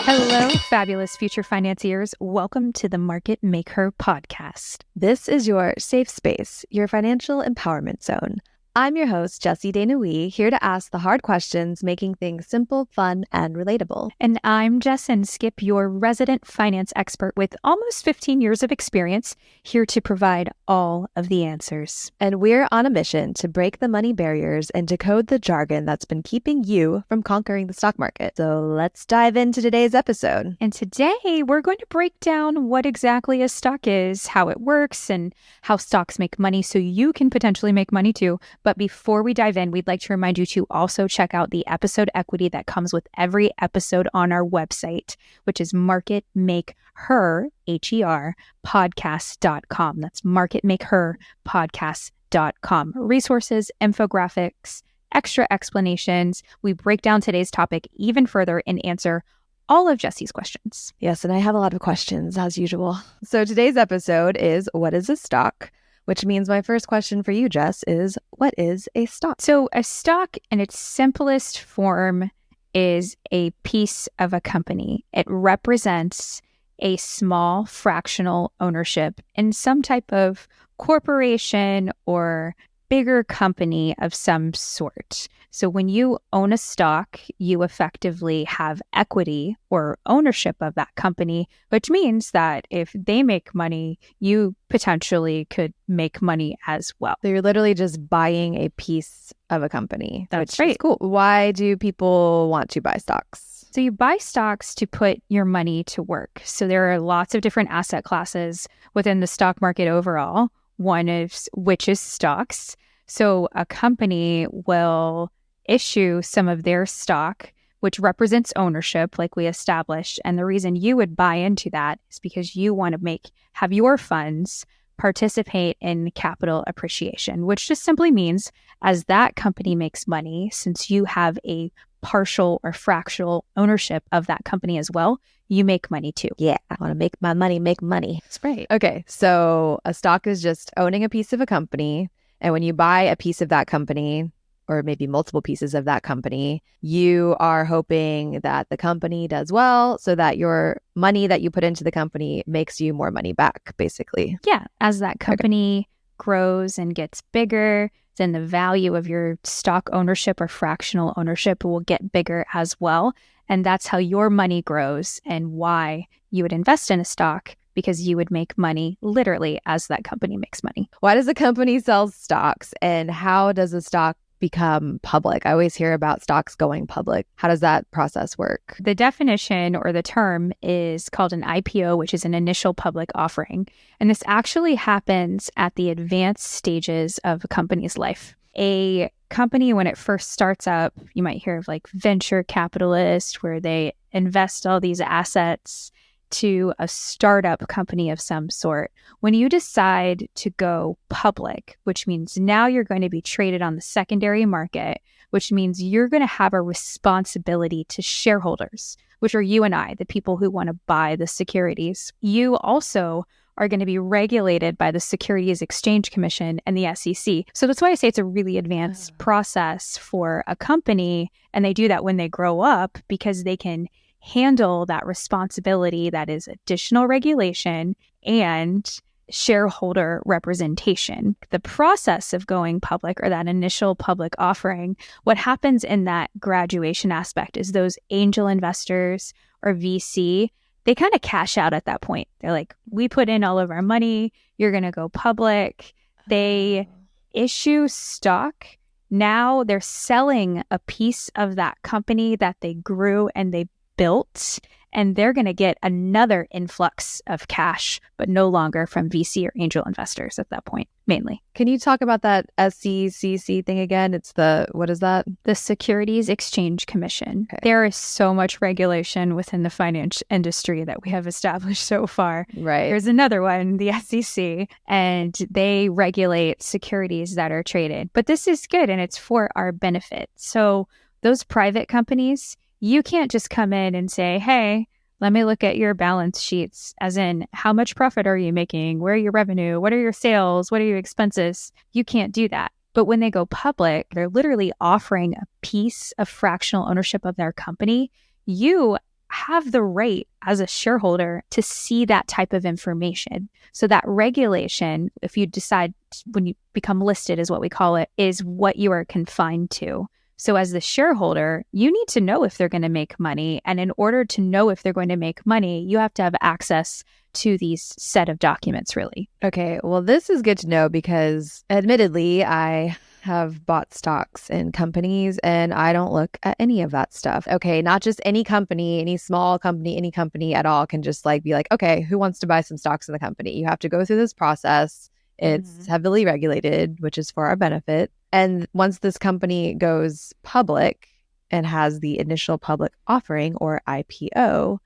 Hello, fabulous future financiers. Welcome to the MakeHer podcast. This is your safe space, your financial empowerment zone. I'm your host, Jessie Denouy, here to ask the hard questions, making things simple, fun, and relatable. And I'm Jessin Skip, your resident finance expert with almost 15 years of experience, here to provide all of the answers. And we're on a mission to break the money barriers and decode the jargon that's been keeping you from conquering the stock market. So let's dive into today's episode. And today we're going to break down what exactly a stock is, how it works, and how stocks make money so you can potentially make money too. But before we dive in, we'd like to remind you to also check out the episode equity that comes with every episode on our website, which is MakeHer, H-E-R, podcast.com. That's MakeHer, podcast.com. Resources, infographics, extra explanations. We break down today's topic even further and answer all of Jessie's questions. Yes, and I have a lot of questions as usual. So today's episode is, what is a stock? Which means my first question for you, Jess, is what is a stock? So a stock in its simplest form is a piece of a company. It represents a small fractional ownership in some type of corporation or bigger company of some sort. So when you own a stock, you effectively have equity or ownership of that company, which means that if they make money, you potentially could make money as well. So you're literally just buying a piece of a company. That's which right. Is cool. Why do people want to buy stocks? So you buy stocks to put your money to work. So there are lots of different asset classes within the stock market overall, one of which is stocks. So a company will issue some of their stock, which represents ownership, like we established. And the reason you would buy into that is because you want to have your funds participate in capital appreciation, which just simply means as that company makes money, since you have a partial or fractional ownership of that company as well, you make money too. Yeah, I want to make my money make money. That's right. Okay, so a stock is just owning a piece of a company. And when you buy a piece of that company, or maybe multiple pieces of that company, you are hoping that the company does well so that your money that you put into the company makes you more money back, basically. Yeah, as that company grows and gets bigger, then the value of your stock ownership or fractional ownership will get bigger as well. And that's how your money grows and why you would invest in a stock, because you would make money literally as that company makes money. Why does a company sell stocks, and how does a stock become public? I always hear about stocks going public. How does that process work? The definition or the term is called an IPO, which is an initial public offering. And this actually happens at the advanced stages of a company's life. A company, when it first starts up, you might hear of like venture capitalists, where they invest all these assets to a startup company of some sort. When you decide to go public, which means now you're going to be traded on the secondary market, which means you're going to have a responsibility to shareholders, which are you and I, the people who want to buy the securities. You also are going to be regulated by the Securities Exchange Commission and the SEC. So that's why I say it's a really advanced process for a company. And they do that when they grow up, because they can handle that responsibility that is additional regulation and shareholder representation. The process of going public, or that initial public offering, what happens in that graduation aspect is those angel investors or VC, they kind of cash out at that point. They're like, we put in all of our money, you're going to go public. They issue stock. Now they're selling a piece of that company that they grew and they built, and they're going to get another influx of cash, but no longer from VC or angel investors at that point, mainly. Can you talk about that SEC thing again? It's what is that? The Securities Exchange Commission. Okay. There is so much regulation within the finance industry that we have established so far. Right. There's another one, the SEC, and they regulate securities that are traded. But this is good, and it's for our benefit. So those private companies, you can't just come in and say, hey, let me look at your balance sheets, as in how much profit are you making? Where are your revenue? What are your sales? What are your expenses? You can't do that. But when they go public, they're literally offering a piece of fractional ownership of their company. You have the right as a shareholder to see that type of information. So that regulation, if you decide when you become listed is what we call it, is what you are confined to. So as the shareholder, you need to know if they're going to make money. And in order to know if they're going to make money, you have to have access to these set of documents, really. Okay, well, this is good to know because admittedly, I have bought stocks in companies and I don't look at any of that stuff. Okay, not just any company, any small company, any company at all can just like be like, okay, who wants to buy some stocks in the company? You have to go through this process. It's heavily regulated, which is for our benefit. And once this company goes public and has the initial public offering or IPO,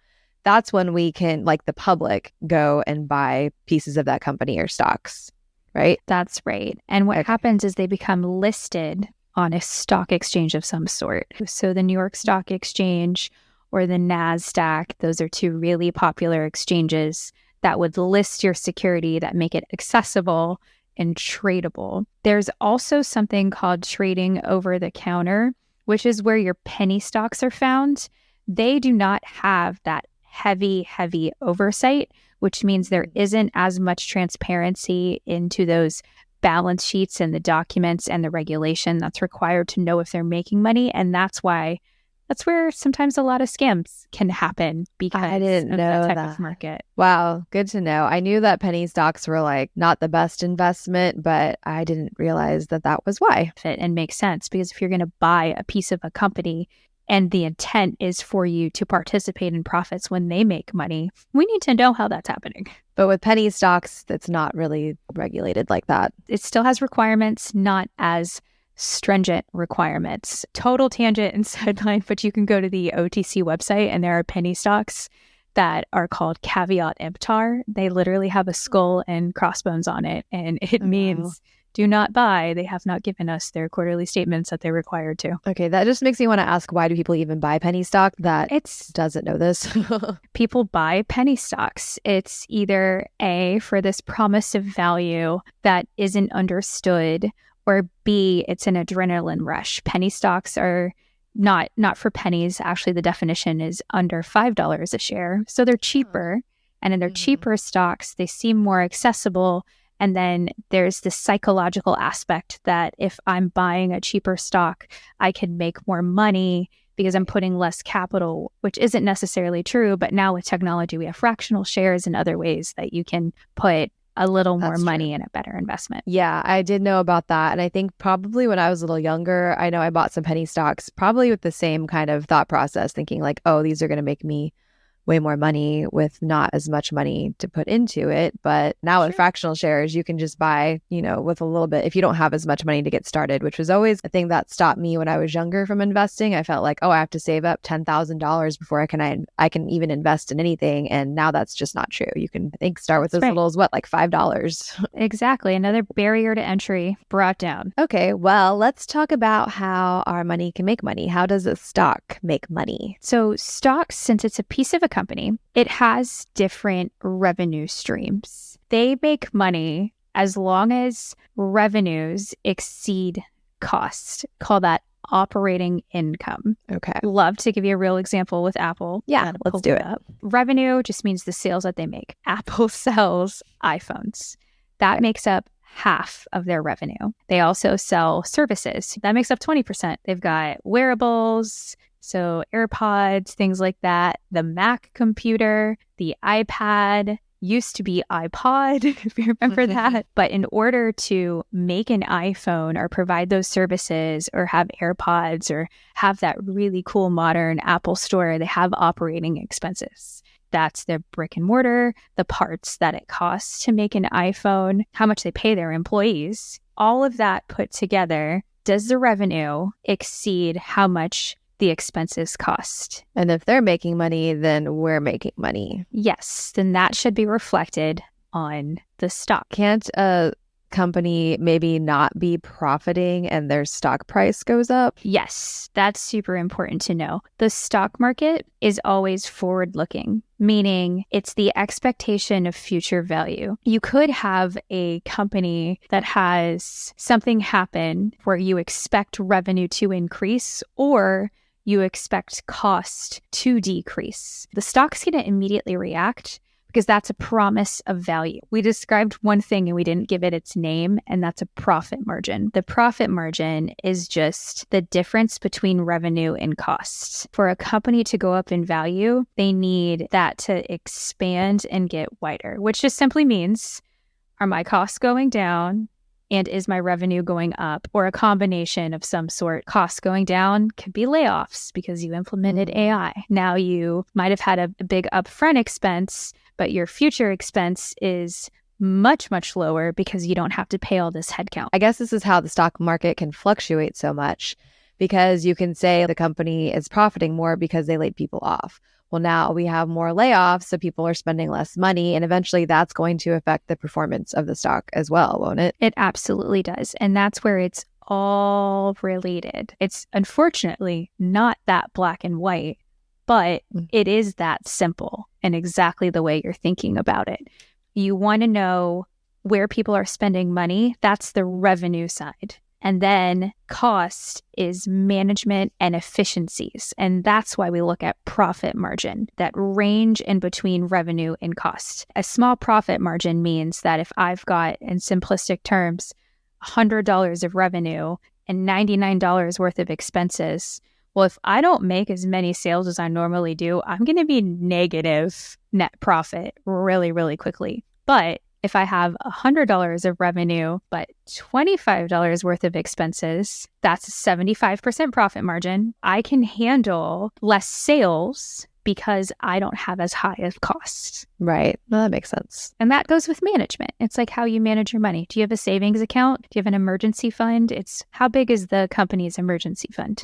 that's when we can, like the public, go and buy pieces of that company or stocks, right? That's right. And what happens is they become listed on a stock exchange of some sort. So the New York Stock Exchange or the NASDAQ, those are two really popular exchanges that would list your security that make it accessible and tradable. There's also something called trading over the counter, which is where your penny stocks are found. They do not have that heavy oversight, which means there isn't as much transparency into those balance sheets and the documents and the regulation that's required to know if they're making money. And that's where sometimes a lot of scams can happen because I didn't of know that type that. of market. Wow, good to know. I knew that penny stocks were like not the best investment, but I didn't realize that that was why. Fit and make sense because if you're going to buy a piece of a company and the intent is for you to participate in profits when they make money, we need to know how that's happening. But with penny stocks, that's not really regulated like that. It still has requirements, not as stringent requirements. Total tangent and sideline, but you can go to the OTC website and there are penny stocks that are called caveat emptor. They literally have a skull and crossbones on it, and it means do not buy. They have not given us their quarterly statements that they're required to. Okay, that just makes me want to ask, why do people even buy penny stock that doesn't know this? People buy penny stocks. It's either A, for this promise of value that isn't understood, or B, it's an adrenaline rush. Penny stocks are not for pennies. Actually, the definition is under $5 a share. So they're cheaper. And in their cheaper stocks, they seem more accessible. And then there's this psychological aspect that if I'm buying a cheaper stock, I can make more money because I'm putting less capital, which isn't necessarily true. But now with technology, we have fractional shares and other ways that you can put a little more money in a better investment. Yeah, I did know about that. And I think probably when I was a little younger, I know I bought some penny stocks, probably with the same kind of thought process, thinking like, oh, these are going to make me way more money with not as much money to put into it. But now with fractional shares, you can just buy, with a little bit if you don't have as much money to get started, which was always a thing that stopped me when I was younger from investing. I felt like, oh, I have to save up $10,000 before I can even invest in anything. And now that's just not true. You can, I think, start with as little as like $5. Exactly. Another barrier to entry brought down. Okay, well, let's talk about how our money can make money. How does a stock make money? So stocks, since it's a piece of a company, it has different revenue streams. They make money as long as revenues exceed costs. Call that operating income. Okay. Love to give you a real example with Apple. Yeah, let's do it. Revenue just means the sales that they make. Apple sells iPhones. That makes up half of their revenue. They also sell services. That makes up 20%. They've got wearables, so AirPods, things like that. The Mac computer, the iPad, used to be iPod, if you remember that. But in order to make an iPhone or provide those services or have AirPods or have that really cool modern Apple store, they have operating expenses. That's their brick and mortar, the parts that it costs to make an iPhone, how much they pay their employees. All of that put together, does the revenue exceed how much the expenses cost? And if they're making money, then we're making money. Yes, then that should be reflected on the stock. Can't a company maybe not be profiting and their stock price goes up? Yes, that's super important to know. The stock market is always forward-looking, meaning it's the expectation of future value. You could have a company that has something happen where you expect revenue to increase, or you expect cost to decrease. The stock's going to immediately react because that's a promise of value. We described one thing and we didn't give it its name, and that's a profit margin. The profit margin is just the difference between revenue and costs. For a company to go up in value, they need that to expand and get wider, which just simply means, are my costs going down? And is my revenue going up, or a combination of some sort? Costs going down could be layoffs because you implemented AI. Now you might have had a big upfront expense, but your future expense is much, much lower because you don't have to pay all this headcount. I guess this is how the stock market can fluctuate so much, because you can say the company is profiting more because they laid people off. Well, now we have more layoffs, so people are spending less money, and eventually that's going to affect the performance of the stock as well, won't it? It absolutely does. And that's where it's all related. It's unfortunately not that black and white, but it is that simple and exactly the way you're thinking about it. You want to know where people are spending money. That's the revenue side. And then cost is management and efficiencies. And that's why we look at profit margin, that range in between revenue and cost. A small profit margin means that if I've got, in simplistic terms, $100 of revenue and $99 worth of expenses, well, if I don't make as many sales as I normally do, I'm going to be negative net profit really, really quickly. But if I have $100 of revenue, but $25 worth of expenses, that's a 75% profit margin. I can handle less sales because I don't have as high of costs. Right. Well, that makes sense. And that goes with management. It's like how you manage your money. Do you have a savings account? Do you have an emergency fund? It's how big is the company's emergency fund?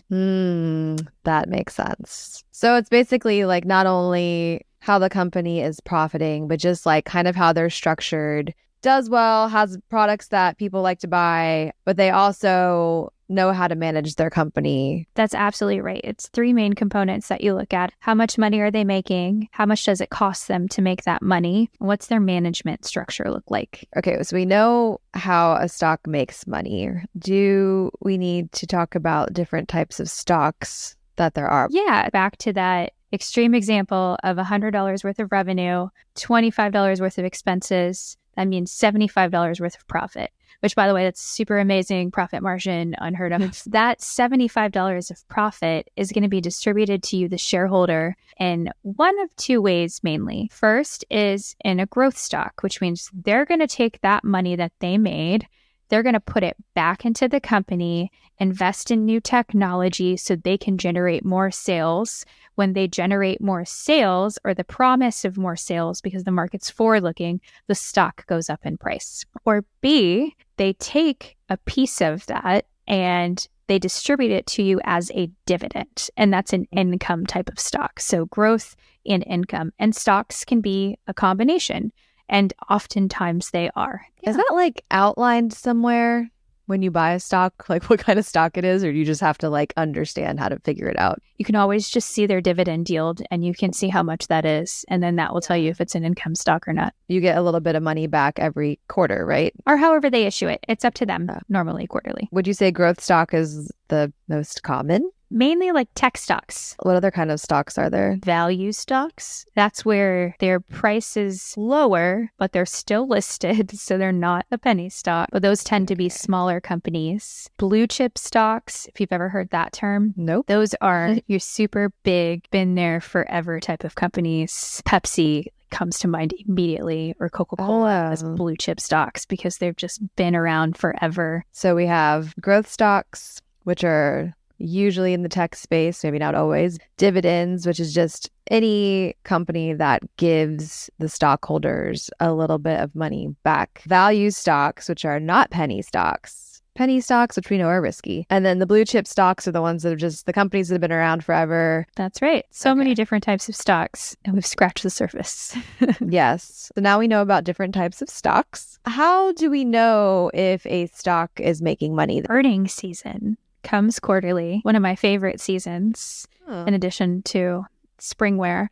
That makes sense. So it's basically like not only how the company is profiting, but just like kind of how they're structured, does well, has products that people like to buy, but they also know how to manage their company. That's absolutely right. It's three main components that you look at. How much money are they making? How much does it cost them to make that money? What's their management structure look like? Okay, so we know how a stock makes money. Do we need to talk about different types of stocks that there are? Yeah, back to that extreme example of $100 worth of revenue, $25 worth of expenses. That means $75 worth of profit, which, by the way, that's super amazing profit margin, unheard of. That $75 of profit is going to be distributed to you, the shareholder, in one of two ways mainly. First is in a growth stock, which means they're going to take that money that they made, they're going to put it back into the company, invest in new technology so they can generate more sales. When they generate more sales, or the promise of more sales because the market's forward-looking, the stock goes up in price. Or B, they take a piece of that and they distribute it to you as a dividend. And that's an income type of stock. So growth and income. And stocks can be a combination. And oftentimes they are. Is that like outlined somewhere when you buy a stock, like what kind of stock it is, or do you just have to like understand how to figure it out? You can always just see their dividend yield and you can see how much that is. And then that will tell you if it's an income stock or not. You get a little bit of money back every quarter, right? Or however they issue it. It's up to them, normally quarterly. Would you say growth stock is the most common? Mainly like tech stocks. What other kind of stocks are there? Value stocks. That's where their price is lower, but they're still listed. So they're not a penny stock, but those tend to be smaller companies. Blue chip stocks, if you've ever heard that term. Nope. Those are your super big, been there forever type of companies. Pepsi comes to mind immediately, or Coca-Cola as blue chip stocks because they've just been around forever. So we have growth stocks, which are usually in the tech space, maybe not always. Dividends, which is just any company that gives the stockholders a little bit of money back. Value stocks, which are not penny stocks. Penny stocks, which we know are risky. And then the blue chip stocks are the ones that are just the companies that have been around forever. That's right. So many different types of stocks, and we've scratched the surface. Yes. So now we know about different types of stocks. How do we know if a stock is making money? Earnings season comes quarterly, one of my favorite seasons, in addition to spring wear.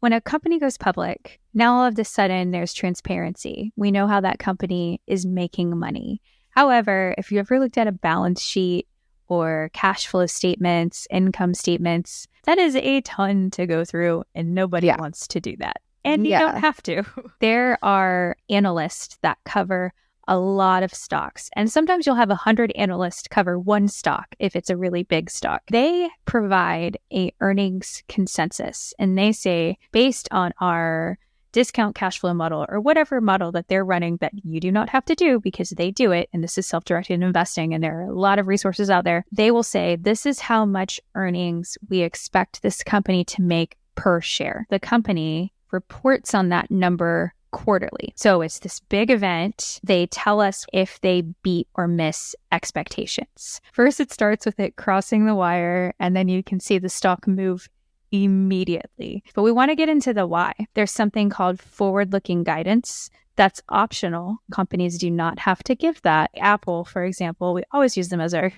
When a company goes public, now all of a sudden there's transparency. We know how that company is making money. However, if you ever looked at a balance sheet or cash flow statements, income statements. That is a ton to go through, and nobody wants to do that. And you don't have to. There are analysts that cover a lot of stocks. And sometimes you'll have 100 analysts cover one stock if it's a really big stock. They provide a earnings consensus, and they say, based on our discount cash flow model or whatever model that they're running that you do not have to do because they do it, and this is self-directed investing and there are a lot of resources out there, they will say, this is how much earnings we expect this company to make per share. The company reports on that number quarterly. So it's this big event. They tell us if they beat or miss expectations. First, it starts with it crossing the wire, and then you can see the stock move immediately. But we want to get into the why. There's something called forward-looking guidance. That's optional. Companies do not have to give that. Apple, for example, we always use them as our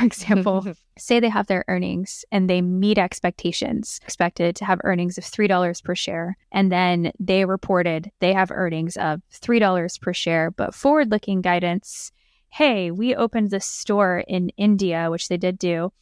example. Say they have their earnings and they meet expectations, expected to have earnings of $3 per share. And then they reported they have earnings of $3 per share, but forward-looking guidance, hey, we opened this store in India, which they did do,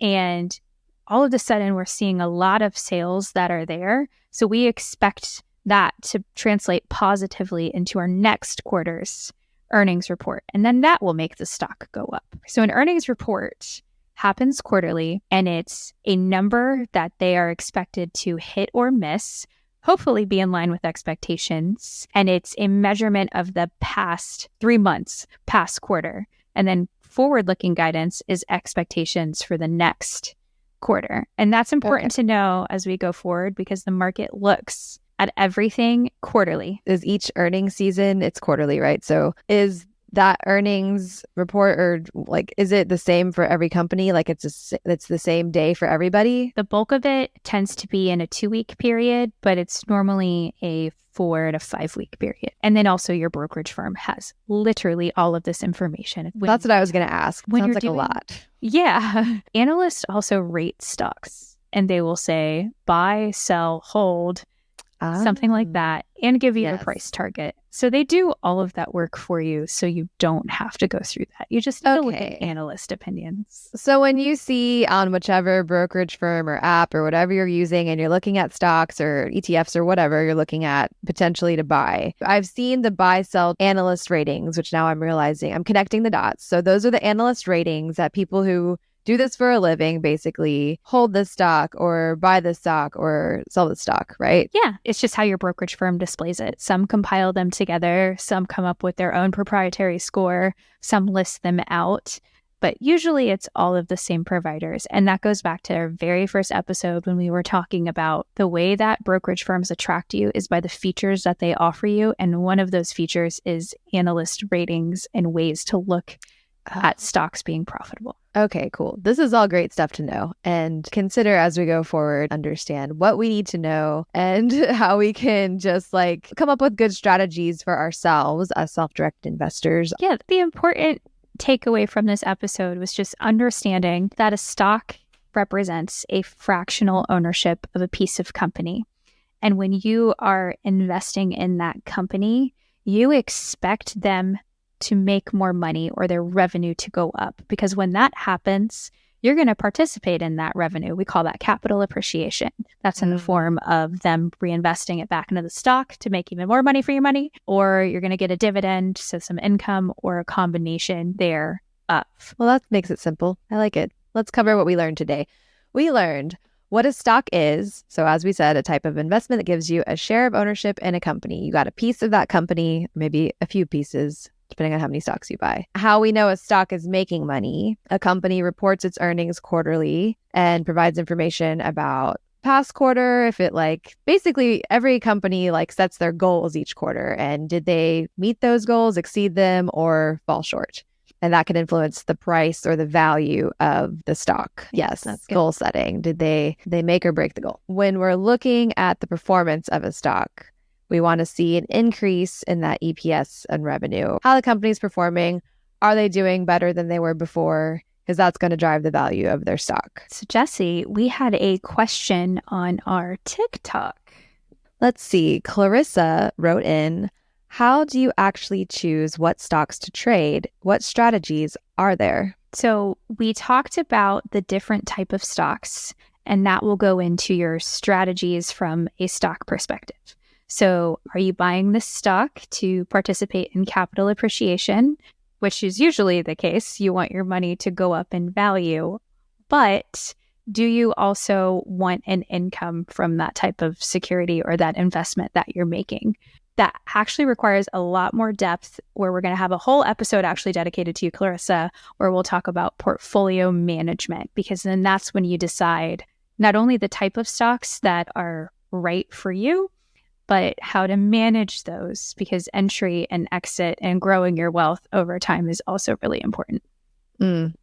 and all of a sudden we're seeing a lot of sales that are there. So we expect that to translate positively into our next quarter's earnings report. And then that will make the stock go up. So an earnings report happens quarterly, and it's a number that they are expected to hit or miss, hopefully be in line with expectations. And it's a measurement of the past 3 months, past quarter. And then forward-looking guidance is expectations for the next quarter. And that's important to know as we go forward, because the market looks at everything quarterly. Is each earnings season, it's quarterly, right? So is that earnings report, or like, is it the same for every company? Like it's the same day for everybody? The bulk of it tends to be in a 2-week period, but it's normally a 4 to 5 week period. And then also your brokerage firm has literally all of this information. That's what I was going to ask. Sounds like a lot. Yeah. Analysts also rate stocks, and they will say buy, sell, hold, something like that, and give you a price target. So they do all of that work for you, so you don't have to go through that. You just need to look at analyst opinions. So when you see on whichever brokerage firm or app or whatever you're using, and you're looking at stocks or ETFs or whatever you're looking at potentially to buy, I've seen the buy sell analyst ratings, which now I'm realizing I'm connecting the dots. So those are the analyst ratings that people who do this for a living basically hold this stock or buy this stock or sell the stock, right? Yeah. It's just how your brokerage firm displays it. Some compile them together, some come up with their own proprietary score, some list them out, but usually it's all of the same providers. And that goes back to our very first episode when we were talking about the way that brokerage firms attract you is by the features that they offer you. And one of those features is analyst ratings and ways to look at stocks being profitable. Okay, cool. This is all great stuff to know and consider as we go forward, understand what we need to know and how we can just like come up with good strategies for ourselves as self-directed investors. Yeah, the important takeaway from this episode was just understanding that a stock represents a fractional ownership of a piece of company. And when you are investing in that company, you expect them to make more money or their revenue to go up. Because when that happens, you're going to participate in that revenue. We call that capital appreciation. That's in the form of them reinvesting it back into the stock to make even more money for your money, or you're going to get a dividend, so some income, or a combination thereof. Well, that makes it simple. I like it. Let's cover what we learned today. We learned what a stock is. So as we said, a type of investment that gives you a share of ownership in a company. You got a piece of that company, maybe a few pieces, depending on how many stocks you buy. How we know a stock is making money. A company reports its earnings quarterly and provides information about past quarter, if it basically every company sets their goals each quarter, and did they meet those goals, exceed them, or fall short? And that can influence the price or the value of the stock. Yes, that's goal setting. Did they make or break the goal? When we're looking at the performance of a stock, we want to see an increase in that EPS and revenue. How the company's performing. Are they doing better than they were before? Because that's going to drive the value of their stock. So Jesse, we had a question on our TikTok. Let's see. Clarissa wrote in, how do you actually choose what stocks to trade? What strategies are there? So we talked about the different type of stocks, and that will go into your strategies from a stock perspective. So are you buying this stock to participate in capital appreciation, which is usually the case? You want your money to go up in value, but do you also want an income from that type of security or that investment that you're making? That actually requires a lot more depth, where we're going to have a whole episode actually dedicated to you, Clarissa, where we'll talk about portfolio management, because then that's when you decide not only the type of stocks that are right for you, but how to manage those, because entry and exit and growing your wealth over time is also really important.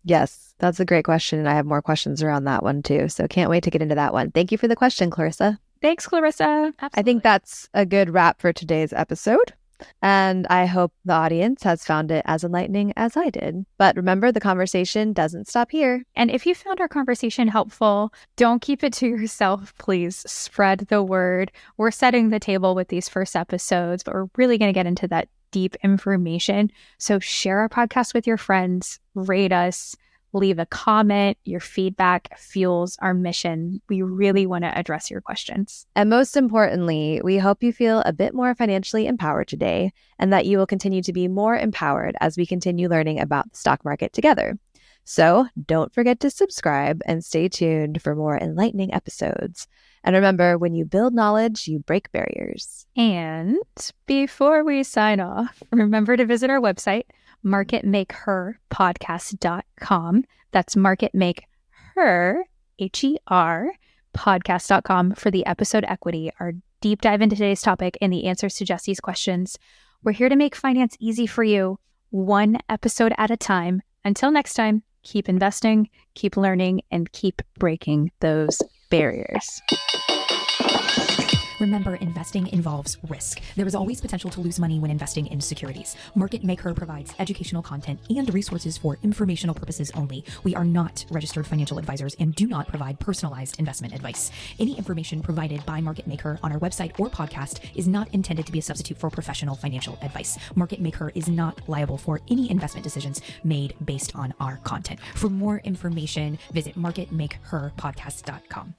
Yes, that's a great question. And I have more questions around that one too. So can't wait to get into that one. Thank you for the question, Clarissa. Thanks, Clarissa. Absolutely. I think that's a good wrap for today's episode. And I hope the audience has found it as enlightening as I did. But remember, the conversation doesn't stop here. And if you found our conversation helpful, don't keep it to yourself, please. Spread the word. We're setting the table with these first episodes, but we're really going to get into that deep information. So share our podcast with your friends, rate us, leave a comment. Your feedback fuels our mission. We really want to address your questions. And most importantly, we hope you feel a bit more financially empowered today, and that you will continue to be more empowered as we continue learning about the stock market together. So don't forget to subscribe and stay tuned for more enlightening episodes. And remember, when you build knowledge, you break barriers. And before we sign off, remember to visit our website, marketmakerpodcast.com. That's marketmakeher, Her, podcast.com for the episode equity, our deep dive into today's topic and the answers to Jesse's questions. We're here to make finance easy for you, one episode at a time. Until next time, keep investing, keep learning, and keep breaking those barriers. Remember, investing involves risk. There is always potential to lose money when investing in securities. MakeHer provides educational content and resources for informational purposes only. We are not registered financial advisors and do not provide personalized investment advice. Any information provided by MakeHer on our website or podcast is not intended to be a substitute for professional financial advice. MakeHer is not liable for any investment decisions made based on our content. For more information, visit marketmakerpodcast.com.